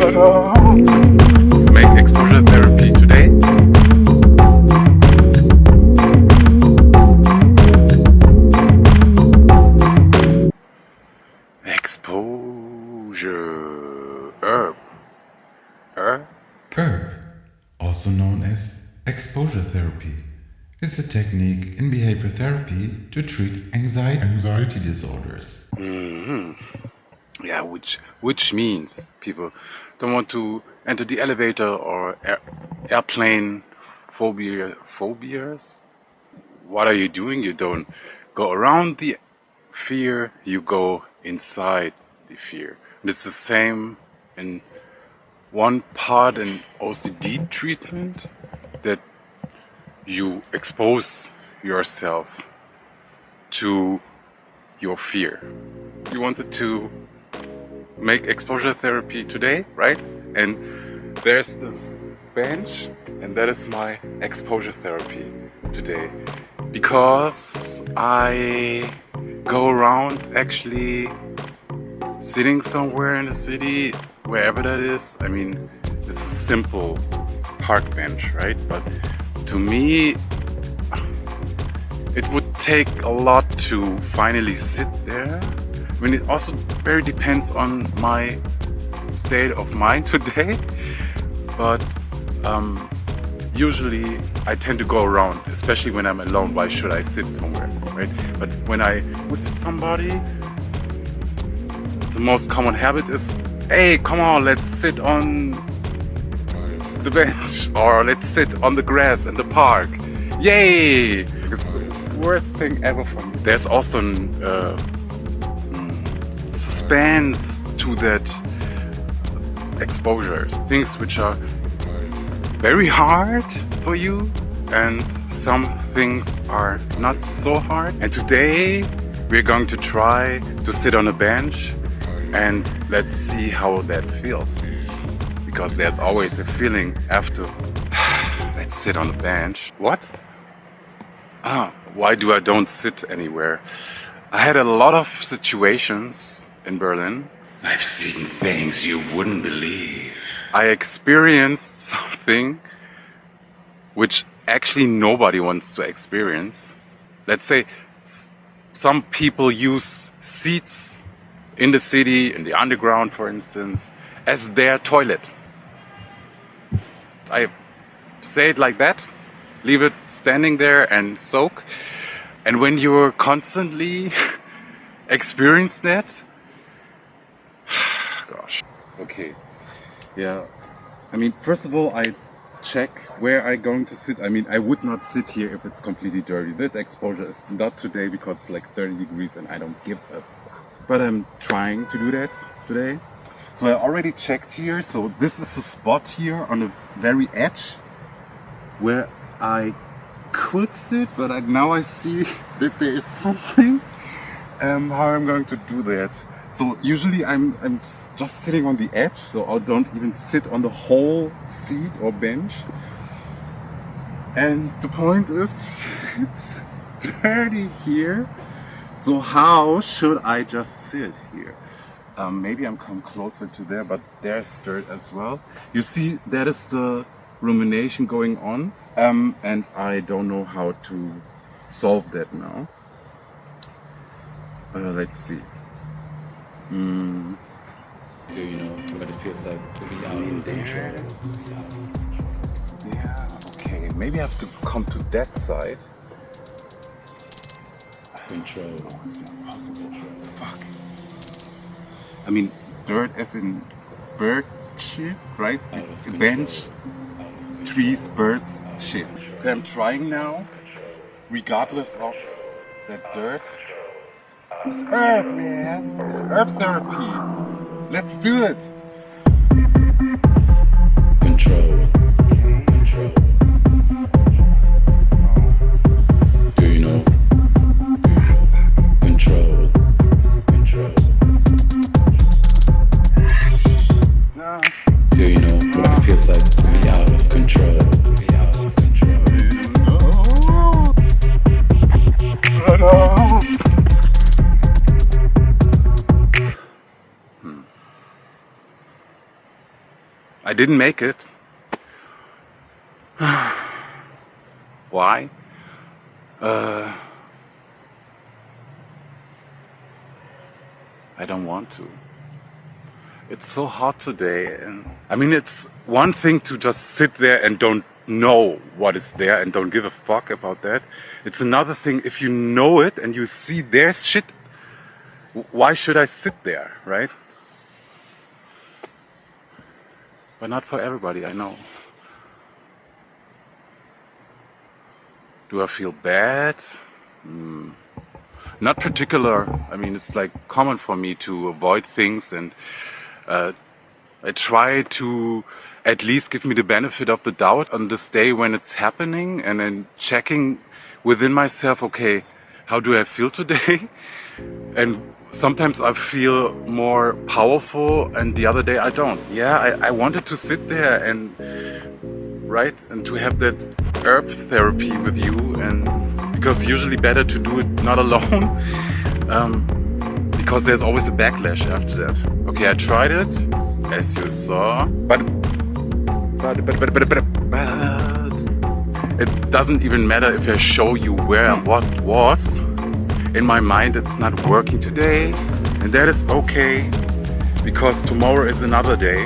Make exposure therapy today. Exposure. Herb, also known as exposure therapy, is a technique in behavior therapy to treat anxiety disorders. Yeah, which means people don't want to enter the elevator or airplane phobias. What are you doing? You don't go around the fear, you go inside the fear. And it's the same in one part in OCD treatment, that you expose yourself to your fear. You wanted to make exposure therapy today, right? And there's this bench, and that is my exposure therapy today, because I go around actually sitting somewhere in the city, wherever that is. I mean, it's a simple park bench, right? But to me, it would take a lot to finally sit there. I mean, it also very depends on my state of mind today, but usually I tend to go around, especially when I'm alone. Why should I sit somewhere, right? But when I with somebody, the most common habit is, hey, come on, let's sit on the bench, or let's sit on the grass in the park. Yay! It's the worst thing ever for me. There's also an suspense to that exposures, things which are very hard for you, and some things are not so hard. And today we're going to try to sit on a bench, and let's see how that feels, because there's always a feeling after. Let's sit on a bench. What? Why do I don't sit anywhere? I had a lot of situations in Berlin. I've seen things you wouldn't believe. I experienced something which actually nobody wants to experience. Let's say some people use seats in the city, in the underground for instance, as their toilet. I say it like that, leave it standing there and soak. And when you're constantly experience that, gosh, okay, yeah. I mean, first of all, I check where I'm going to sit. I mean, I would not sit here if it's completely dirty. That exposure is not today because it's like 30 degrees and I don't give a fuck. But I'm trying to do that today. So I already checked here. So this is the spot here on the very edge where I could sit, but now I see that there is something. How I'm going to do that. So usually I'm just sitting on the edge, so I don't even sit on the whole seat or bench. And the point is, it's dirty here. So how should I just sit here? Maybe I'm come closer to there, but there's dirt as well. You see, that is the rumination going on, and I don't know how to solve that now. Let's see. Do you know what it feels like to be out of control? Yeah, okay. Maybe I have to come to that side. Control. Oh, it's not possible. Fuck. I mean, dirt as in bird shit, right? Bench, trees, birds, shit. Okay, I'm trying now, regardless of that dirt. It's herb, man. It's herb therapy. Let's do it. Control. Control. Do you know? Control. Control. Do you know what it feels like to be out of control? I didn't make it. Why? I don't want to. It's so hot today, and I mean, it's one thing to just sit there and don't know what is there and don't give a fuck about that. It's another thing if you know it and you see there's shit. Why should I sit there, right? But not for everybody, I know. Do I feel bad? Not particular. I mean, it's like common for me to avoid things, and I try to at least give me the benefit of the doubt on this day when it's happening, and then checking within myself, okay, how do I feel today? And sometimes I feel more powerful, and the other day I don't. Yeah, I wanted to sit there and and to have that herb therapy with you, and because usually better to do it not alone, because there's always a backlash after that. Okay, I tried it, as you saw, but it doesn't even matter if I show you where and what was. In my mind, it's not working today, and that is okay, because tomorrow is another day,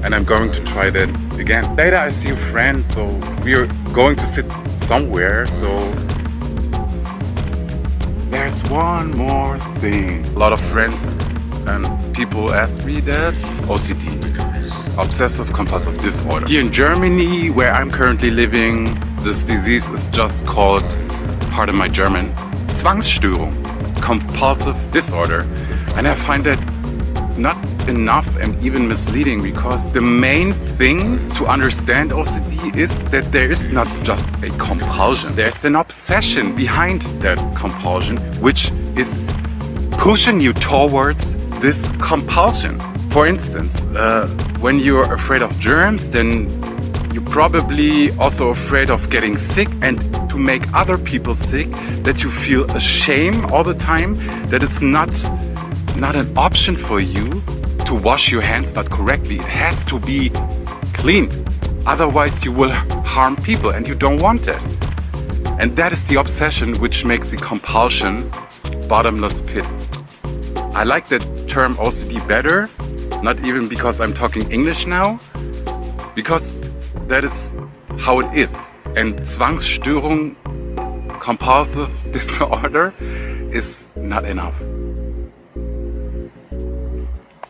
and I'm going to try that again. Later I see a friend, so we are going to sit somewhere, so there's one more thing. A lot of friends and people ask me that. OCD, obsessive compulsive disorder. Here in Germany, where I'm currently living, this disease is just called, pardon my German, Zwangsstörung, compulsive disorder. And I find that not enough and even misleading, because the main thing to understand OCD is that there is not just a compulsion. There's an obsession behind that compulsion, which is pushing you towards this compulsion. For instance, when you're afraid of germs, then you're probably also afraid of getting sick, and to make other people sick, that you feel ashamed all the time, that it's not an option for you to wash your hands not correctly. It has to be clean. Otherwise you will harm people, and you don't want that. And that is the obsession which makes the compulsion bottomless pit. I like that term OCD better, not even because I'm talking English now, because that is how it is. And Zwangsstörung, compulsive disorder, is not enough.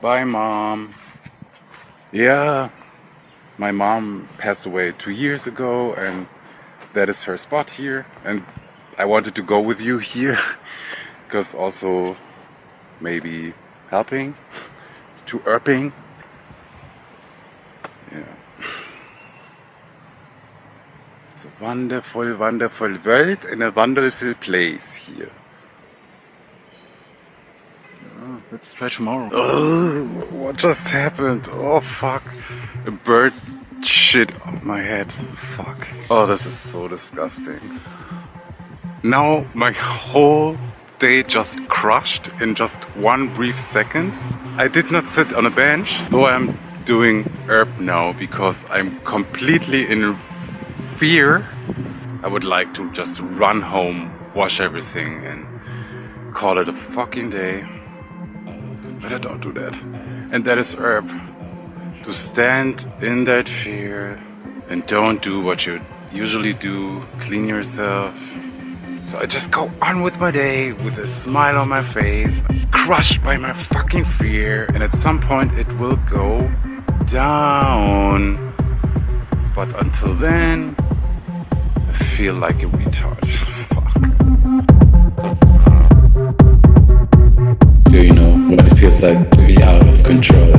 Bye, Mom. Yeah, my mom passed away 2 years ago, and that is her spot here. And I wanted to go with you here, because also maybe helping to Erping. Yeah. It's a wonderful, wonderful world and a wonderful place here. Let's try tomorrow. Oh, what just happened? Oh fuck. A bird shit on my head. Fuck. Oh, this is so disgusting. Now my whole day just crushed in just one brief second. I did not sit on a bench, though I'm doing herb now because I'm completely in fear. I would like to just run home, wash everything, and call it a fucking day. But I don't do that. And that is herb. To stand in that fear and don't do what you usually do, clean yourself. So I just go on with my day with a smile on my face, crushed by my fucking fear, and at some point it will go down. But until then, I feel like a retard. Fuck. Do you know what it feels like to be out of control?